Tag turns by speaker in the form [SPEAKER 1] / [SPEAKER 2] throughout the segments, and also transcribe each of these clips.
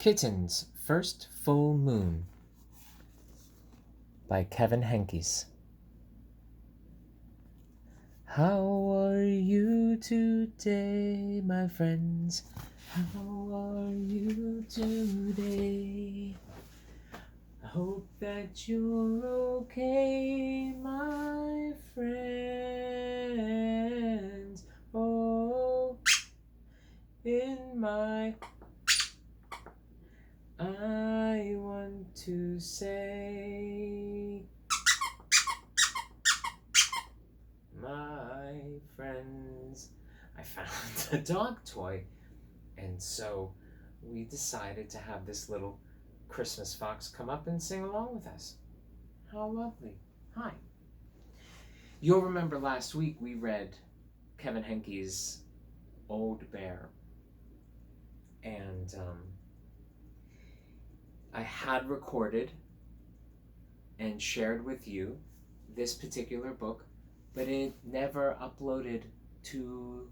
[SPEAKER 1] Kitten's First Full Moon by Kevin Henkes. How are you today, my friends? How are you today? I hope that you're okay, my friends. Oh, I want to say, my friends, I found a dog toy, and so we decided to have this little Christmas fox come up and sing along with us. How lovely. Hi. You'll remember last week we read Kevin Henkes' Old Bear, and I had recorded and shared with you this particular book, but it never uploaded to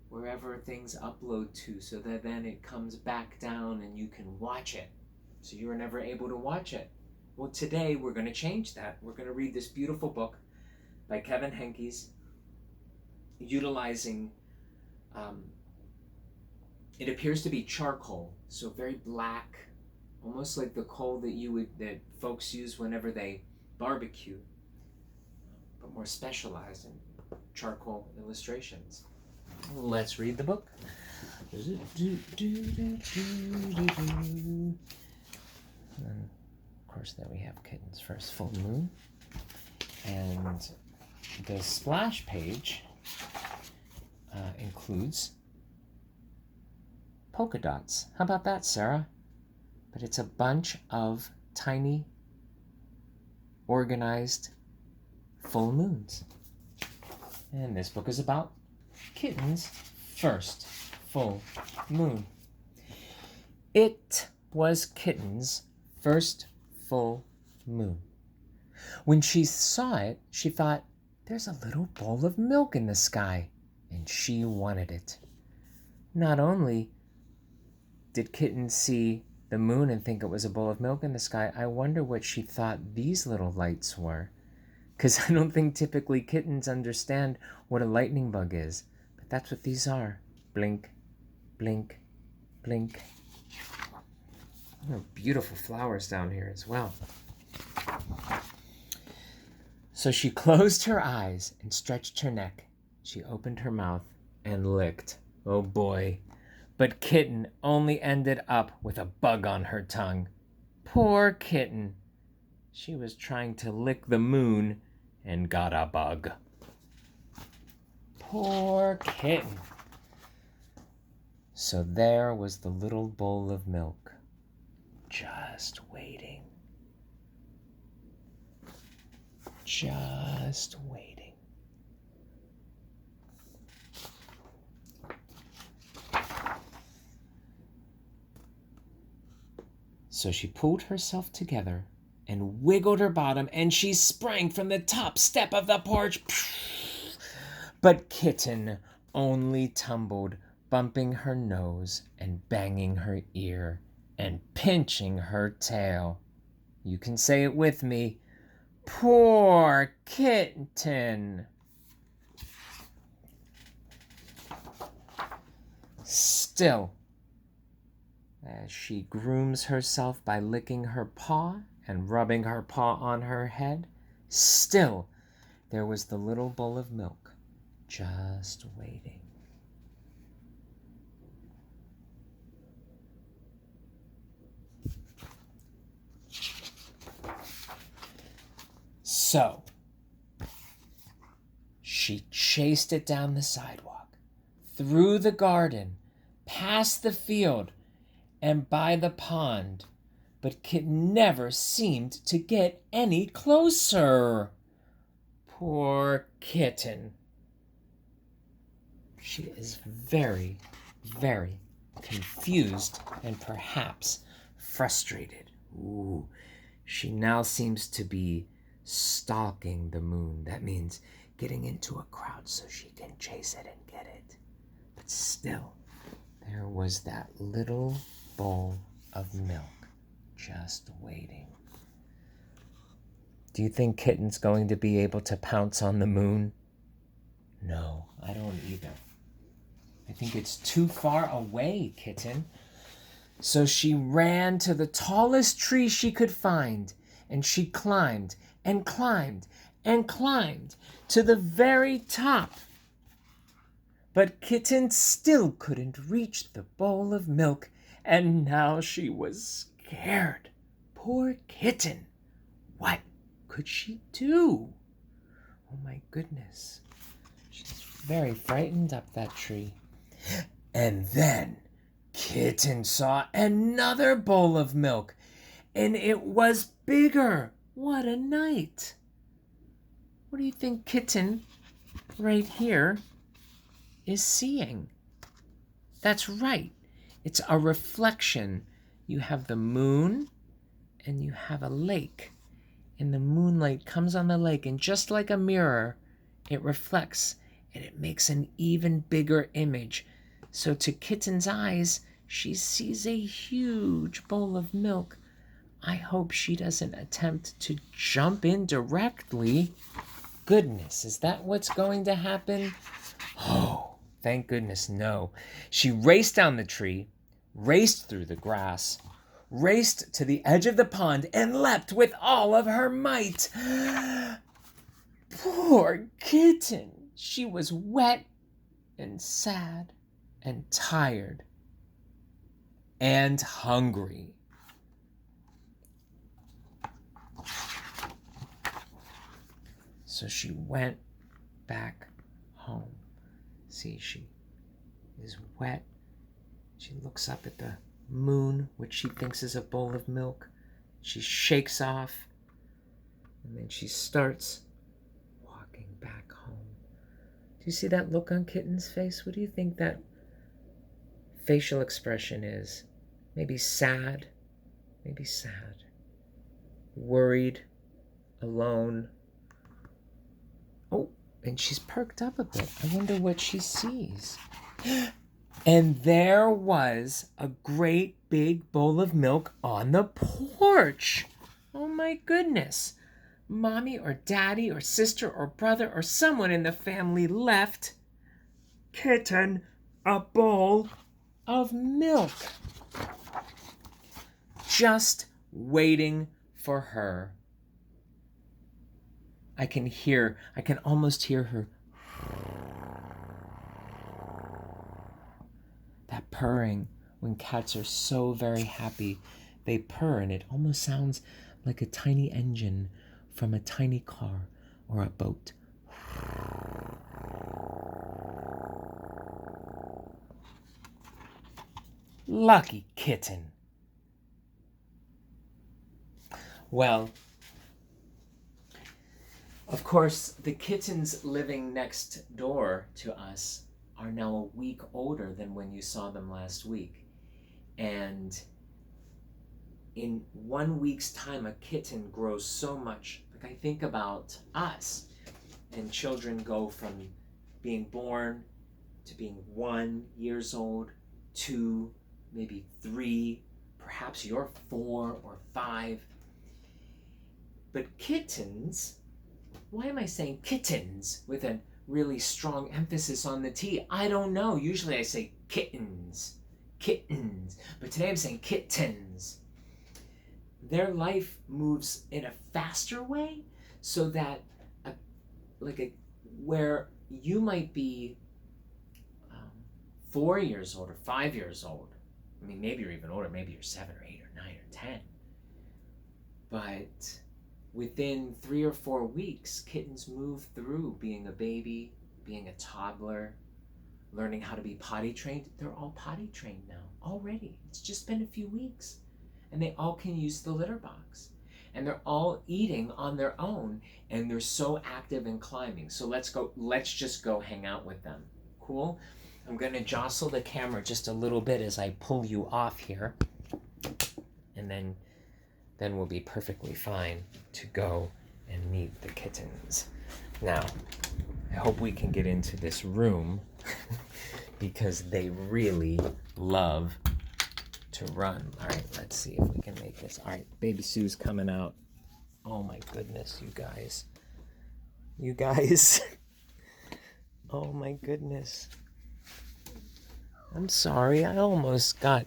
[SPEAKER 1] wherever things upload to, so that then it comes back down and you can watch it. So you were never able to watch it. Well, today we're going to change that. We're going to read this beautiful book by Kevin Henkes, utilizing, it appears to be charcoal, so very black, almost like the coal that folks use whenever they barbecue, but more specialized in charcoal illustrations. Let's read the book. And of course, there we have Kitten's First Full Moon. And the splash page includes polka dots. How about that, Sarah? But it's a bunch of tiny, organized full moons. And this book is about Kitten's first full moon. It was Kitten's first full moon. When she saw it, she thought, there's a little bowl of milk in the sky, and she wanted it. Not only did Kitten see the moon and think it was a bowl of milk in the sky, I wonder what she thought these little lights were. Because I don't think typically kittens understand what a lightning bug is. But that's what these are. Blink, blink, blink. There are beautiful flowers down here as well. So she closed her eyes and stretched her neck. She opened her mouth and licked. Oh boy. But Kitten only ended up with a bug on her tongue. Poor Kitten. She was trying to lick the moon and got a bug. Poor Kitten. So there was the little bowl of milk, just waiting. Just waiting. So she pulled herself together and wiggled her bottom, and she sprang from the top step of the porch. But Kitten only tumbled, bumping her nose and banging her ear and pinching her tail. You can say it with me. Poor Kitten. Still, as she grooms herself by licking her paw and rubbing her paw on her head, still there was the little bowl of milk just waiting. So she chased it down the sidewalk, through the garden, past the field, and by the pond, but Kitten never seemed to get any closer. Poor Kitten. She is very, very confused and perhaps frustrated. Ooh, she now seems to be stalking the moon. That means getting into a crowd so she can chase it and get it. But still, there was that little bowl of milk, just waiting. Do you think Kitten's going to be able to pounce on the moon? No, I don't either. I think it's too far away, Kitten. So she ran to the tallest tree she could find, and she climbed and climbed and climbed to the very top. But Kitten still couldn't reach the bowl of milk, and now she was scared. Poor Kitten. What could she do? Oh my goodness. She's very frightened up that tree. And then Kitten saw another bowl of milk, and it was bigger. What a night. What do you think Kitten, right here, is seeing? That's right. It's a reflection. You have the moon, and you have a lake. And the moonlight comes on the lake, and just like a mirror, it reflects, and it makes an even bigger image. So to Kitten's eyes, she sees a huge bowl of milk. I hope she doesn't attempt to jump in directly. Goodness, is that what's going to happen? Oh, thank goodness, no. She raced down the tree, raced through the grass, raced to the edge of the pond, and leapt with all of her might. Poor Kitten. She was wet and sad and tired and hungry. So she went back home. See, she is wet. She looks up at the moon, which she thinks is a bowl of milk. She shakes off, and then she starts walking back home. Do you see that look on Kitten's face? What do you think that facial expression is? Maybe sad, worried, alone. Oh, and she's perked up a bit. I wonder what she sees. And there was a great big bowl of milk on the porch. Oh my goodness. Mommy or daddy or sister or brother or someone in the family left Kitten a bowl of milk, just waiting for her. I can almost hear her. That purring when cats are so very happy. They purr, and it almost sounds like a tiny engine from a tiny car or a boat. Lucky Kitten. Well, of course, the kittens living next door to us are now a week older than when you saw them last week. And in 1 week's time, a kitten grows so much. Like, I think about us, and children go from being born to being 1 year old, 2, maybe 3, perhaps you're 4 or 5. But kittens, why am I saying kittens with a really strong emphasis on the T? I don't know. Usually I say kittens. But today I'm saying kittens. Their life moves in a faster way, so that where you might be 4 years old or 5 years old. I mean, maybe you're even older. Maybe you're 7 or 8 or 9 or 10. But within 3 or 4 weeks, kittens move through being a baby, being a toddler, learning how to be potty trained. They're all potty trained now already. It's just been a few weeks. And they all can use the litter box. And they're all eating on their own, and they're so active and climbing. So let's just go hang out with them. Cool? I'm going to jostle the camera just a little bit as I pull you off here. And then we'll be perfectly fine to go and meet the kittens. Now, I hope we can get into this room because they really love to to run. All right, let's see if we can make this. All right, baby Sue's coming out. Oh my goodness, you guys. You guys. Oh my goodness. I'm sorry, I almost got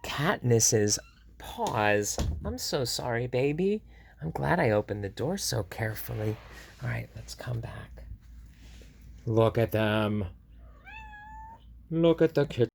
[SPEAKER 1] Katniss's paws. I'm so sorry, baby. I'm glad I opened the door so carefully. All right, let's come back. Look at them. Look at the kitten.